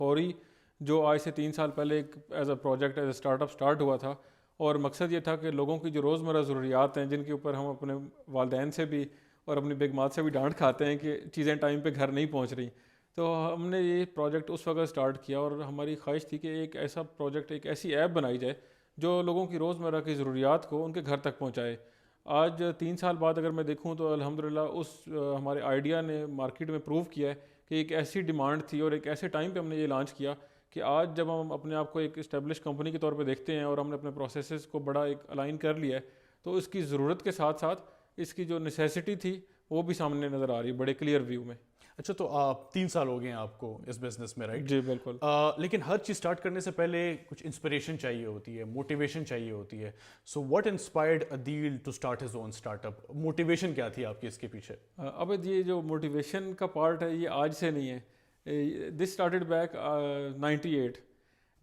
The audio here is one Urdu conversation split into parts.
فوری جو آج سے 3 سال پہلے ایک as a project as a start up start ہوا تھا، اور مقصد یہ تھا کہ لوگوں کی جو روزمرہ ضروریات ہیں جن کے اوپر ہم اپنے والدین سے بھی اور اپنی بیگمات مات سے بھی ڈانٹ کھاتے ہیں کہ چیزیں ٹائم پہ گھر نہیں پہنچ رہی، تو ہم نے یہ پروجیکٹ اس وقت اسٹارٹ کیا، اور ہماری خواہش تھی کہ ایک ایسا پروجیکٹ، ایک ایسی ایپ بنائی جائے جو لوگوں کی روزمرہ کی ضروریات کو ان کے گھر تک پہنچائے۔ آج 3 سال بعد اگر میں دیکھوں تو الحمدللہ اس ہمارے آئیڈیا نے مارکیٹ میں پروو کیا ہے کہ ایک ایسی ڈیمانڈ تھی، اور ایک ایسے ٹائم پہ ہم نے یہ لانچ کیا کہ آج جب ہم اپنے آپ کو ایک اسٹیبلش کمپنی کے طور پہ دیکھتے ہیں اور ہم نے اپنے پروسیسز کو بڑا ایک الائن کر لیا ہے، تو اس کی ضرورت کے ساتھ ساتھ اس کی جو نیسیسٹی تھی وہ بھی سامنے نظر آ رہی ہے بڑے کلیئر ویو میں۔ اچھا، تو آپ 3 سال ہو گئے ہیں آپ کو اس بزنس میں، رائٹ؟ جی بالکل۔ لیکن ہر چیز اسٹارٹ کرنے سے پہلے کچھ انسپریشن چاہیے ہوتی ہے، موٹیویشن چاہیے ہوتی ہے۔ So what inspired Adeel to start his own startup? Motivation کیا تھی آپ کی اس کے پیچھے؟ اب یہ جو موٹیویشن کا پارٹ ہے یہ آج سے نہیں ہے، دس اسٹارٹڈ بیک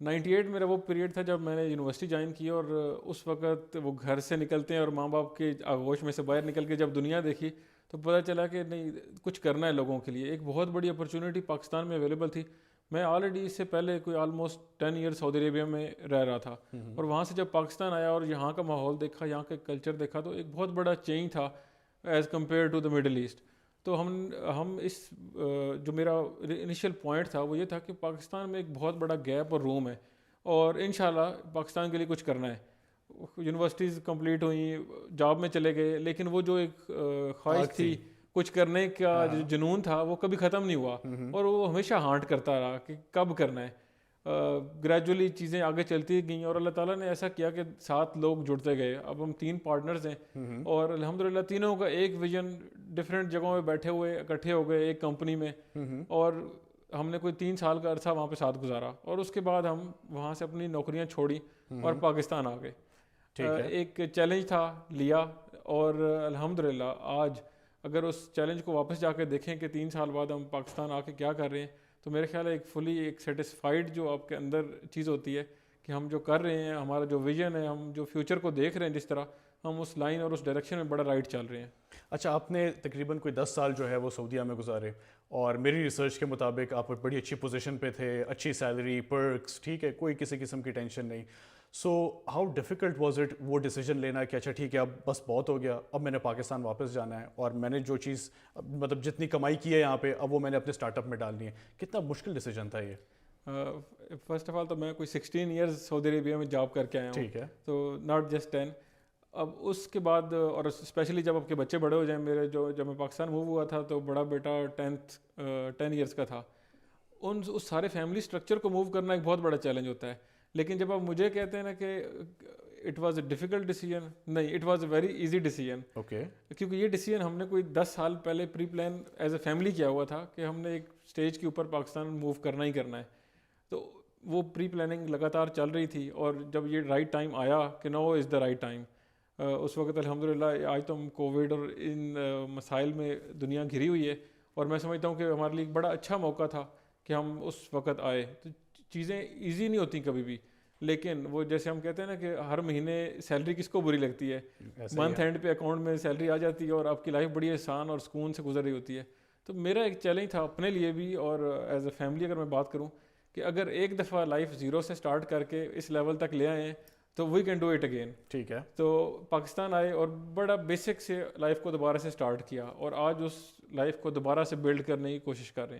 98 میرا وہ پیریڈ تھا جب میں نے یونیورسٹی جوائن کی، اور اس وقت وہ گھر سے نکلتے ہیں اور ماں باپ کے آغوش میں سے باہر نکل کے جب دنیا دیکھی تو پتہ چلا کہ نہیں، کچھ کرنا ہے لوگوں کے لیے۔ ایک بہت بڑی اپرچونٹی پاکستان میں اویلیبل تھی۔ میں آلریڈی اس سے پہلے کوئی آلموسٹ 10 ایئر سعودی عربیہ میں رہ رہا تھا، اور وہاں سے جب پاکستان آیا اور یہاں کا ماحول دیکھا، یہاں کا کلچر دیکھا، تو ایک بہت بڑا چینج تھا as compare to the Middle East. تو ہم اس جو میرا انیشیل پوائنٹ تھا وہ یہ تھا کہ پاکستان میں ایک بہت بڑا گیپ اور روم ہے، اور انشاءاللہ پاکستان کے لیے کچھ کرنا ہے۔ یونیورسٹیز کمپلیٹ ہوئیں، جاب میں چلے گئے، لیکن وہ جو ایک خواہش تھی، کچھ کرنے کا جو جنون تھا وہ کبھی ختم نہیں ہوا، اور وہ ہمیشہ ہانٹ کرتا رہا کہ کب کرنا ہے۔ گریجولی چیزیں آگے چلتی گئیں، اور اللہ تعالیٰ نے ایسا کیا کہ 7 لوگ جڑتے گئے۔ اب ہم 3 پارٹنرز ہیں، اور الحمدللہ تینوں کا ایک ویژن، ڈفرینٹ جگہوں میں بیٹھے ہوئے اکٹھے ہو گئے ایک کمپنی میں، اور ہم نے کوئی 3 سال کا عرصہ وہاں پہ ساتھ گزارا، اور اس کے بعد ہم وہاں سے اپنی نوکریاں چھوڑی اور پاکستان آ گئے۔ ایک چیلنج تھا، لیا، اور الحمدللہ آج اگر اس چیلنج کو واپس جا کے دیکھیں کہ 3 سال بعد ہم پاکستان آ کے کیا کر رہے ہیں، تو میرے خیال ہے ایک فلی ایک سیٹسفائیڈ جو آپ کے اندر چیز ہوتی ہے کہ ہم جو کر رہے ہیں، ہمارا جو ویژن ہے، ہم جو فیوچر کو دیکھ رہے ہیں، جس طرح ہم اس لائن اور اس ڈائریکشن میں بڑا رائٹ چل رہے ہیں۔ اچھا، آپ نے تقریباً کوئی 10 سال جو ہے وہ سعودیہ میں گزارے، اور میری ریسرچ کے مطابق آپ بڑی اچھی پوزیشن پہ تھے، اچھی سیلری، پرکس، ٹھیک ہے، کوئی کسی قسم کی ٹینشن نہیں۔ So how difficult was it وہ ڈیسیجن لینا کہ اچھا ٹھیک ہے، اب بس بہت ہو گیا، اب میں نے پاکستان واپس جانا ہے، اور میں نے جو چیز مطلب جتنی کمائی کی ہے یہاں پہ، اب وہ میں نے اپنے اسٹارٹ اپ میں ڈالنی ہے؟ کتنا مشکل ڈیسیجن تھا یہ؟ فرسٹ آف آل تو میں کوئی 16 ایئرز سعودی عربیہ میں جاب کر کے آیا ہوں، ٹھیک ہے، تو ناٹ جسٹ 10۔ اب اس کے بعد، اور اسپیشلی جب آپ کے بچے بڑے ہو جائیں، میرے جب میں پاکستان موو ہوا تھا تو بڑا بیٹا 10 ایئرس کا تھا، اس سارے فیملی اسٹرکچر کو موو کرنا ایک بہت بڑا چیلنج ہوتا ہے۔ لیکن جب آپ مجھے کہتے ہیں نا کہ it was a difficult decision, نہیں، it was a very easy decision, okay, کیونکہ یہ ڈیسیجن ہم نے کوئی 10 سال پہلے pre plan as a family کیا ہوا تھا کہ ہم نے ایک اسٹیج کے اوپر پاکستان موو کرنا ہی کرنا ہے۔ تو وہ پری پلاننگ لگاتار چل رہی تھی، اور جب یہ رائٹ ٹائم آیا کہ نو از دا رائٹ ٹائم، اس وقت الحمدللہ آج تو ہم کووڈ اور ان مسائل میں دنیا گھری ہوئی ہے، اور میں سمجھتا ہوں کہ ہمارے لیے ایک بڑا اچھا موقع تھا کہ ہم اس وقت آئے۔ تو چیزیں ایزی نہیں ہوتی کبھی بھی، لیکن وہ جیسے ہم کہتے ہیں نا کہ ہر مہینے سیلری کس کو بری لگتی ہے، منتھ اینڈ پہ اکاؤنٹ میں سیلری آ جاتی ہے اور آپ کی لائف بڑی آسان اور سکون سے گزر رہی ہوتی ہے۔ تو میرا ایک چیلنج تھا اپنے لیے بھی، اور ایز اے فیملی اگر میں بات کروں کہ اگر ایک دفعہ لائف زیرو سے سٹارٹ کر کے اس لیول تک لے آئے ہیں تو we can do it again. ٹھیک ہے، تو پاکستان آئے اور بڑا بیسک سے لائف کو دوبارہ سے سٹارٹ کیا، اور آج اس لائف کو دوبارہ سے بلڈ کرنے کی کوشش کر رہے ہیں۔